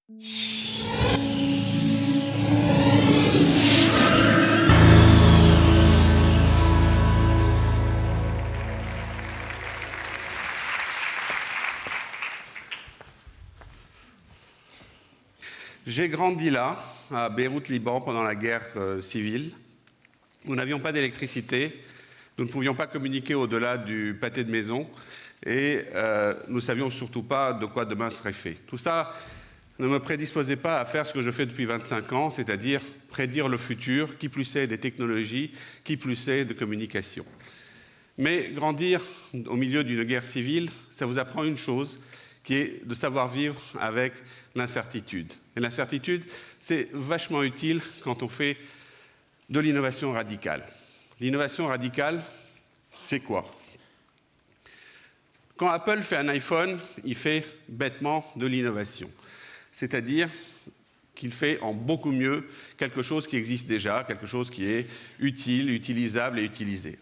J'ai grandi là, à Beyrouth, Liban, pendant la guerre civile. Nous n'avions pas d'électricité, nous ne pouvions pas communiquer au-delà du pâté de maison et nous ne savions surtout pas de quoi demain serait fait. Tout ça ne me prédisposait pas à faire ce que je fais depuis 25 ans, c'est-à-dire prédire le futur, qui plus est des technologies, qui plus est de communication. Mais grandir au milieu d'une guerre civile, ça vous apprend une chose, qui est de savoir vivre avec l'incertitude. Et l'incertitude, c'est vachement utile quand on fait de l'innovation radicale. L'innovation radicale, c'est quoi? Quand Apple fait un iPhone, il fait bêtement de l'innovation. C'est-à-dire qu'il fait en beaucoup mieux quelque chose qui existe déjà, quelque chose qui est utile, utilisable et utilisé.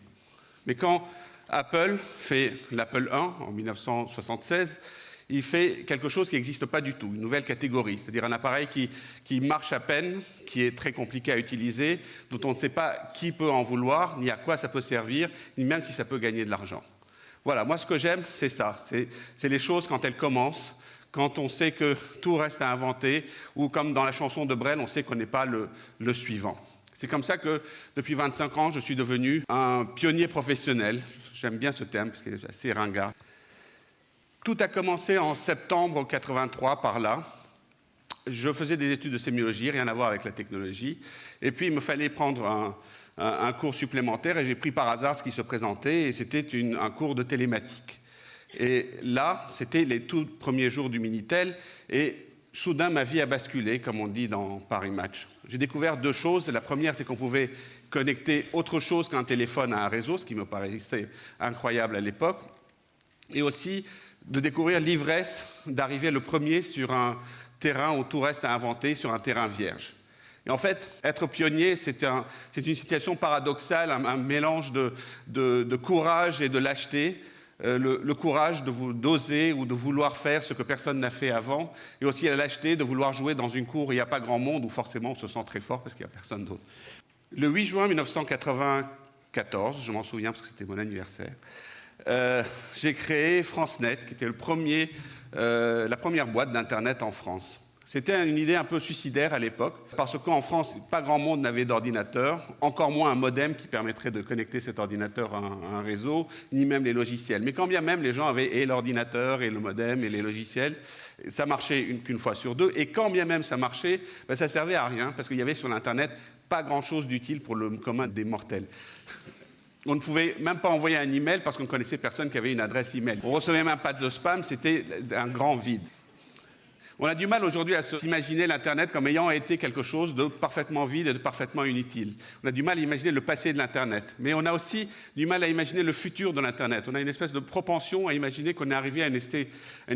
Mais quand Apple fait l'Apple I en 1976, il fait quelque chose qui n'existe pas du tout, une nouvelle catégorie, c'est-à-dire un appareil qui marche à peine, qui est très compliqué à utiliser, dont on ne sait pas qui peut en vouloir, ni à quoi ça peut servir, ni même si ça peut gagner de l'argent. Voilà, moi ce que j'aime, c'est ça, c'est les choses quand elles commencent, quand on sait que tout reste à inventer, ou comme dans la chanson de Brel, on sait qu'on n'est pas le suivant. C'est comme ça que, depuis 25 ans, je suis devenu un pionnier professionnel. J'aime bien ce terme, parce qu'il est assez ringard. Tout a commencé en septembre 1983, par là. Je faisais des études de sémiologie, rien à voir avec la technologie. Et puis, il me fallait prendre un cours supplémentaire, et j'ai pris par hasard ce qui se présentait, et c'était un cours de télématique. Et là, c'était les tout premiers jours du Minitel, et soudain, ma vie a basculé, comme on dit dans Paris Match. J'ai découvert deux choses. La première, c'est qu'on pouvait connecter autre chose qu'un téléphone à un réseau, ce qui me paraissait incroyable à l'époque. Et aussi de découvrir l'ivresse d'arriver le premier sur un terrain où tout reste à inventer, sur un terrain vierge. Et en fait, être pionnier, c'est une situation paradoxale, un mélange de courage et de lâcheté. Le courage d'oser ou de vouloir faire ce que personne n'a fait avant, et aussi la lâcheté de vouloir jouer dans une cour où il n'y a pas grand monde, où forcément on se sent très fort parce qu'il n'y a personne d'autre. Le 8 juin 1994, je m'en souviens parce que c'était mon anniversaire, j'ai créé FranceNet, qui était la première boîte d'Internet en France. C'était une idée un peu suicidaire à l'époque, parce qu'en France, pas grand monde n'avait d'ordinateur, encore moins un modem qui permettrait de connecter cet ordinateur à un réseau, ni même les logiciels. Mais quand bien même, les gens avaient et l'ordinateur, et le modem, et les logiciels, ça marchait qu'une fois sur deux, et quand bien même ça marchait, ben ça servait à rien, parce qu'il y avait sur l'Internet pas grand-chose d'utile pour le commun des mortels. On ne pouvait même pas envoyer un email parce qu'on ne connaissait personne qui avait une adresse email. On ne recevait même pas de spam, c'était un grand vide. On a du mal aujourd'hui à s'imaginer l'Internet comme ayant été quelque chose de parfaitement vide et de parfaitement inutile. On a du mal à imaginer le passé de l'Internet. Mais on a aussi du mal à imaginer le futur de l'Internet. On a une espèce de propension à imaginer qu'on est arrivé à une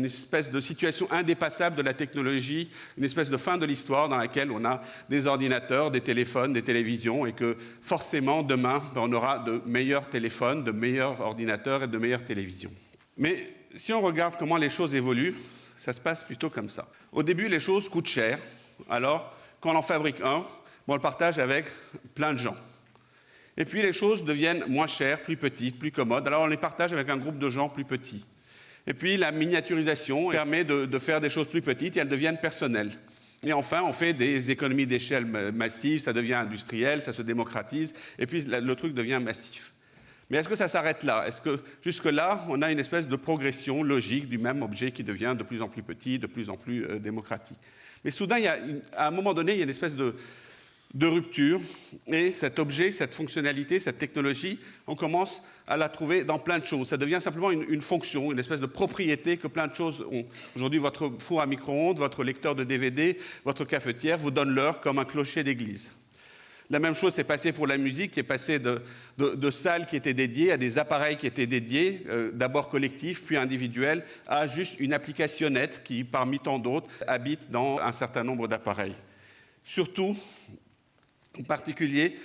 espèce de situation indépassable de la technologie, une espèce de fin de l'histoire dans laquelle on a des ordinateurs, des téléphones, des télévisions, et que forcément, demain, on aura de meilleurs téléphones, de meilleurs ordinateurs et de meilleures télévisions. Mais si on regarde comment les choses évoluent, ça se passe plutôt comme ça. Au début, les choses coûtent cher. Alors, quand on en fabrique un, on le partage avec plein de gens. Et puis, les choses deviennent moins chères, plus petites, plus commodes. Alors, on les partage avec un groupe de gens plus petits. Et puis, la miniaturisation permet de faire des choses plus petites et elles deviennent personnelles. Et enfin, on fait des économies d'échelle massives, ça devient industriel, ça se démocratise, et puis le truc devient massif. Mais est-ce que ça s'arrête là? Est-ce que jusque-là, on a une espèce de progression logique du même objet qui devient de plus en plus petit, de plus en plus démocratique? Mais soudain, à un moment donné, il y a une espèce de rupture, et cet objet, cette fonctionnalité, cette technologie, on commence à la trouver dans plein de choses. Ça devient simplement une fonction, une espèce de propriété que plein de choses ont. Aujourd'hui, votre four à micro-ondes, votre lecteur de DVD, votre cafetière vous donne l'heure comme un clocher d'église. La même chose s'est passée pour la musique, qui est passée de salles qui étaient dédiées à des appareils qui étaient dédiés, d'abord collectifs, puis individuels, à juste une applicationnette qui, parmi tant d'autres, habite dans un certain nombre d'appareils. Surtout, en particulier,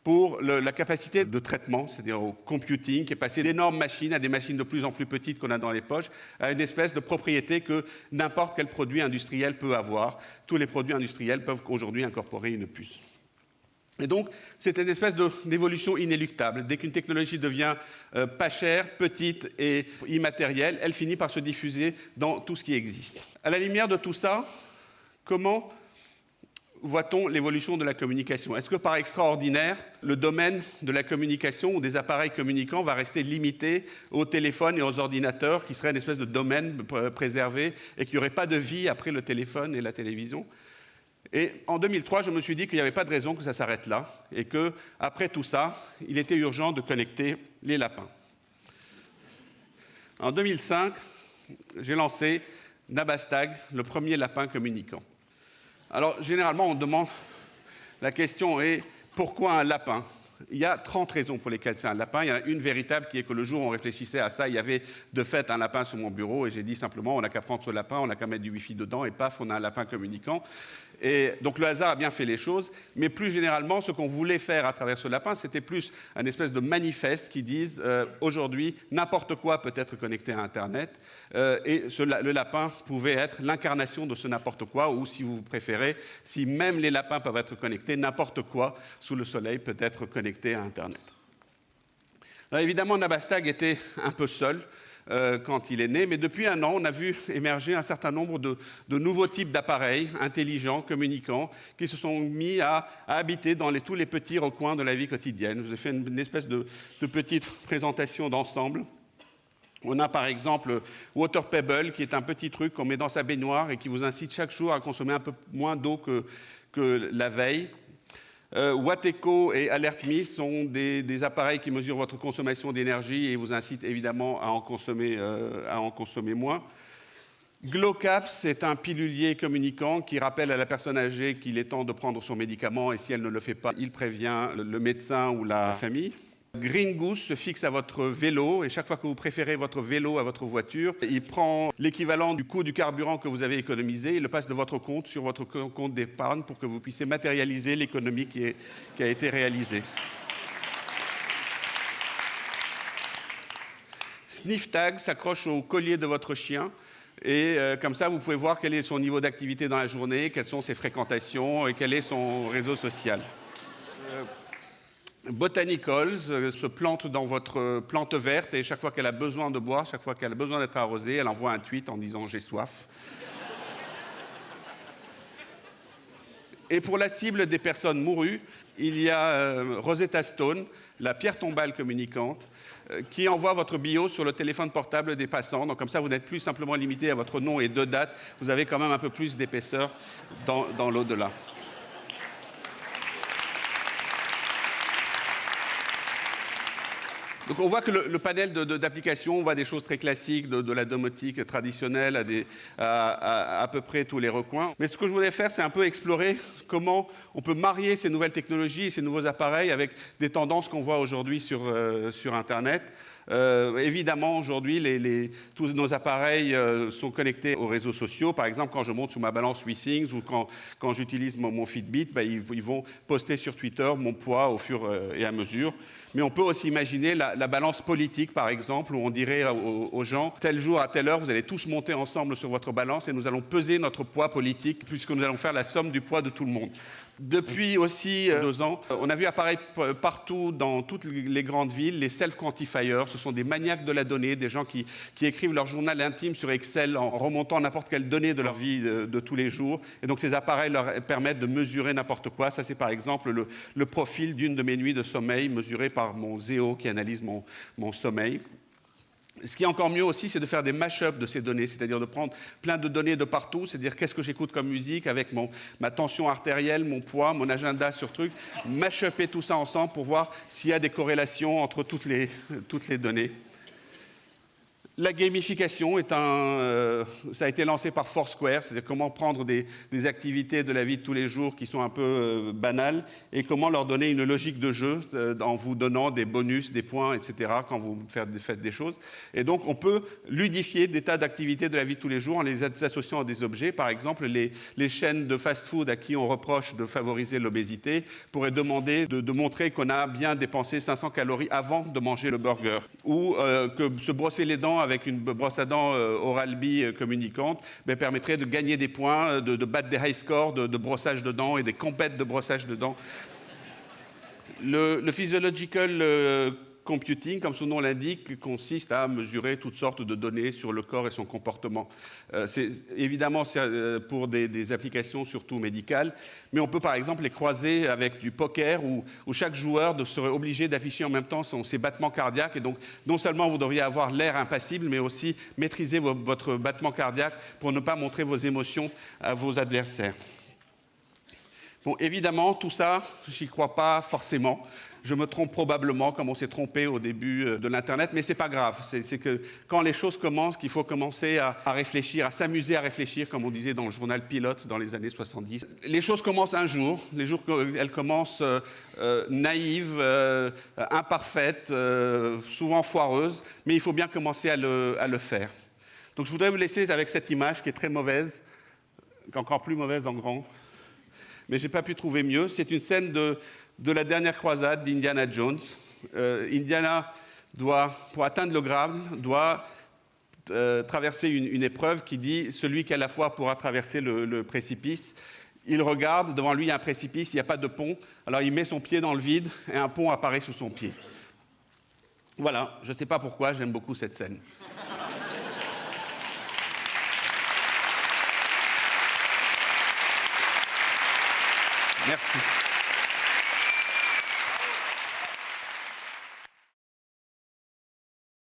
pour la capacité de traitement, c'est-à-dire au computing, qui est passé d'énormes machines à des machines de plus en plus petites qu'on a dans les poches, à une espèce de propriété que n'importe quel produit industriel peut avoir. Tous les produits industriels peuvent aujourd'hui incorporer une puce. Et donc, c'est une espèce d'évolution inéluctable. Dès qu'une technologie devient pas chère, petite et immatérielle, elle finit par se diffuser dans tout ce qui existe. À la lumière de tout ça, comment voit-on l'évolution de la communication? Est-ce que par extraordinaire, le domaine de la communication ou des appareils communicants va rester limité aux téléphones et aux ordinateurs, qui serait une espèce de domaine préservé et qu'il n'y aurait pas de vie après le téléphone et la télévision? Et en 2003, je me suis dit qu'il n'y avait pas de raison que ça s'arrête là et qu'après tout ça, il était urgent de connecter les lapins. En 2005, j'ai lancé Nabastag, le premier lapin communicant. Alors, généralement, on demande, la question est, pourquoi un lapin? Il y a 30 raisons pour lesquelles c'est un lapin. Il y en a une véritable qui est que le jour où on réfléchissait à ça, il y avait de fait un lapin sur mon bureau et j'ai dit simplement, on n'a qu'à prendre ce lapin, on n'a qu'à mettre du Wi-Fi dedans et paf, on a un lapin communicant. Et donc le hasard a bien fait les choses, mais plus généralement, ce qu'on voulait faire à travers ce lapin, c'était plus un espèce de manifeste qui dise aujourd'hui, n'importe quoi peut être connecté à Internet, et le lapin pouvait être l'incarnation de ce n'importe quoi, ou si vous préférez, si même les lapins peuvent être connectés, n'importe quoi sous le soleil peut être connecté à Internet. Alors évidemment, Nabastag était un peu seul quand il est né, mais depuis un an, on a vu émerger un certain nombre de nouveaux types d'appareils intelligents, communicants, qui se sont mis à habiter dans tous les petits recoins de la vie quotidienne. Je vous ai fait une espèce de petite présentation d'ensemble. On a par exemple Water Pebble, qui est un petit truc qu'on met dans sa baignoire et qui vous incite chaque jour à consommer un peu moins d'eau que la veille. Wateco et AlertMe sont des appareils qui mesurent votre consommation d'énergie et vous incitent évidemment à en consommer moins. GlowCaps est un pilulier communicant qui rappelle à la personne âgée qu'il est temps de prendre son médicament et si elle ne le fait pas, il prévient le médecin ou la famille. Green Goose se fixe à votre vélo et chaque fois que vous préférez votre vélo à votre voiture, il prend l'équivalent du coût du carburant que vous avez économisé, il le passe de votre compte sur votre compte d'épargne pour que vous puissiez matérialiser l'économie qui a été réalisée. SniffTag s'accroche au collier de votre chien et comme ça vous pouvez voir quel est son niveau d'activité dans la journée, quelles sont ses fréquentations et quel est son réseau social. Botanicals se plante dans votre plante verte et chaque fois qu'elle a besoin de boire, chaque fois qu'elle a besoin d'être arrosée, elle envoie un tweet en disant « j'ai soif ». Et pour la cible des personnes mourues, il y a Rosetta Stone, la pierre tombale communicante, qui envoie votre bio sur le téléphone portable des passants. Donc comme ça, vous n'êtes plus simplement limité à votre nom et 2 dates, vous avez quand même un peu plus d'épaisseur dans l'au-delà. Donc on voit que le panel d'applications, on voit des choses très classiques, de la domotique traditionnelle à peu près tous les recoins. Mais ce que je voulais faire, c'est un peu explorer comment on peut marier ces nouvelles technologies et ces nouveaux appareils avec des tendances qu'on voit aujourd'hui sur Internet. Évidemment, aujourd'hui, tous nos appareils sont connectés aux réseaux sociaux. Par exemple, quand je monte sur ma balance WeThings ou quand j'utilise mon Fitbit, ils vont poster sur Twitter mon poids au fur et à mesure. Mais on peut aussi imaginer la balance politique, par exemple, où on dirait aux gens, tel jour à telle heure, vous allez tous monter ensemble sur votre balance et nous allons peser notre poids politique, puisque nous allons faire la somme du poids de tout le monde. Depuis aussi 2 ans, on a vu apparaître partout dans toutes les grandes villes les self-quantifiers. Ce sont des maniaques de la donnée, des gens qui écrivent leur journal intime sur Excel en remontant n'importe quelle donnée de leur vie de tous les jours. Et donc ces appareils leur permettent de mesurer n'importe quoi. Ça, c'est par exemple le profil d'une de mes nuits de sommeil mesuré par mon Zeo qui analyse mon sommeil. Ce qui est encore mieux aussi, c'est de faire des mash-ups de ces données, c'est-à-dire de prendre plein de données de partout, c'est-à-dire qu'est-ce que j'écoute comme musique avec ma tension artérielle, mon poids, mon agenda sur truc, mash-upper tout ça ensemble pour voir s'il y a des corrélations entre toutes les données. La gamification ça a été lancé par Foursquare, c'est-à-dire comment prendre des activités de la vie de tous les jours qui sont un peu banales et comment leur donner une logique de jeu en vous donnant des bonus, des points, etc. quand vous faites des choses. Et donc on peut ludifier des tas d'activités de la vie de tous les jours en les associant à des objets. Par exemple, les chaînes de fast-food à qui on reproche de favoriser l'obésité pourraient demander de montrer qu'on a bien dépensé 500 calories avant de manger le burger. Ou que se brosser les dents avec une brosse à dents Oral-B communicante permettrait de gagner des points, de battre des high scores de brossage de dents et des compètes de brossage de dents. Le physiological computing, comme son nom l'indique, consiste à mesurer toutes sortes de données sur le corps et son comportement. Évidemment, c'est pour des applications surtout médicales, mais on peut par exemple les croiser avec du poker où chaque joueur serait obligé d'afficher en même temps ses battements cardiaques. Et donc, non seulement vous devriez avoir l'air impassible, mais aussi maîtriser votre battement cardiaque pour ne pas montrer vos émotions à vos adversaires. Bon, évidemment, tout ça, je n'y crois pas forcément. Je me trompe probablement, comme on s'est trompé au début de l'Internet, mais ce n'est pas grave. C'est que quand les choses commencent, qu'il faut commencer à réfléchir, à s'amuser à réfléchir, comme on disait dans le journal Pilote dans les années 70. Les choses commencent un jour, les jours elles commencent naïves, imparfaites, souvent foireuses, mais il faut bien commencer à le faire. Donc je voudrais vous laisser avec cette image qui est très mauvaise, encore plus mauvaise en grand, mais je n'ai pas pu trouver mieux. C'est une scène de la dernière croisade d'Indiana Jones. Indiana pour atteindre le Graal, doit traverser une épreuve qui dit « Celui qui a la foi pourra traverser le précipice ». Il regarde, devant lui il y a un précipice, il n'y a pas de pont, alors il met son pied dans le vide et un pont apparaît sous son pied. Voilà, je ne sais pas pourquoi, j'aime beaucoup cette scène. Merci.